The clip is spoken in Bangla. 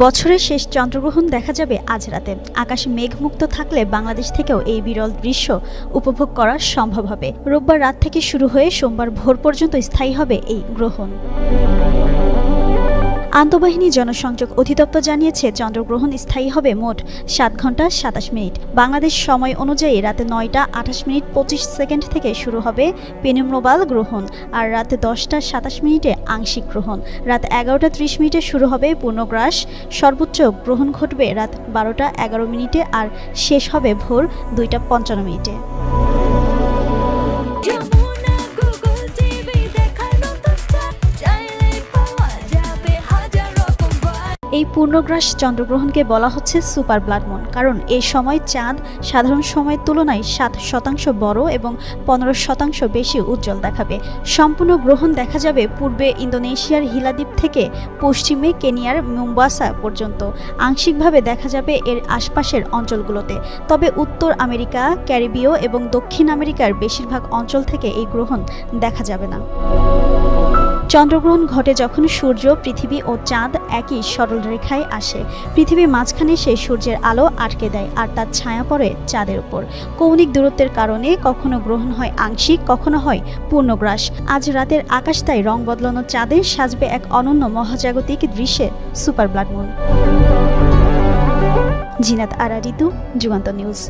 বছরের শেষ চন্দ্রগ্রহণ দেখা যাবে আজ রাতে। আকাশ মেঘমুক্ত থাকলে বাংলাদেশ থেকেও এই বিরল দৃশ্য উপভোগ করা সম্ভব হবে। রোববার রাত থেকে শুরু হয়ে সোমবার ভোর পর্যন্ত স্থায়ী হবে এই গ্রহণ। আন্তঃবাহিনী জনসংযোগ অধিদপ্তর জানিয়েছে, চন্দ্রগ্রহণ স্থায়ী হবে মোট 7 ঘন্টা 27 মিনিট। বাংলাদেশ সময় অনুযায়ী রাতে 9টা 28 মিনিট 25 সেকেন্ড থেকে শুরু হবে পেনুম্ব্রাল গ্রহণ, আর রাতে 10টা 27 মিনিটে আংশিক গ্রহণ। রাত 11টা 30 মিনিটে শুরু হবে পূর্ণগ্রাস। সর্বোচ্চ গ্রহণ ঘটবে রাত 12টা 11 মিনিটে আর শেষ হবে ভোর 2টা 55 মিনিটে। এই পূর্ণগ্রাস চন্দ্রগ্রহণকে বলা হচ্ছে সুপার ব্লাড মুন, কারণ এই সময় চাঁদ সাধারণ সময়ের তুলনায় 7% বড় এবং 15% বেশি উজ্জ্বল দেখাবে। সম্পূর্ণ গ্রহণ দেখা যাবে পূর্বে ইন্দোনেশিয়ার হিলা দ্বীপ থেকে পশ্চিমে কেনিয়ার মোম্বাসা পর্যন্ত। আংশিকভাবে দেখা যাবে এর আশপাশের অঞ্চলগুলোতে, তবে উত্তর আমেরিকা, ক্যারিবীয় এবং দক্ষিণ আমেরিকার বেশিরভাগ অঞ্চল থেকে এই গ্রহণ দেখা যাবে না। চন্দ্রগ্রহণ ঘটে যখন সূর্য, পৃথিবী ও চাঁদ একই সরল রেখায় আসে। পৃথিবীর মাঝখানে সেই সূর্যের আলো আটকে দেয় আর তার ছায়া পড়ে চাঁদের উপর। কৌণিক দূরত্বের কারণে কখনো গ্রহণ হয় আংশিক, কখনো হয় পূর্ণগ্রাস। আজ রাতের আকাশ তাই রং বদলানো চাঁদে সাজবে এক অনন্য মহাজাগতিক দৃশ্যে, সুপার ব্লাড মুন। জিনাত আরা ঋতু, যুগান্তর নিউজ।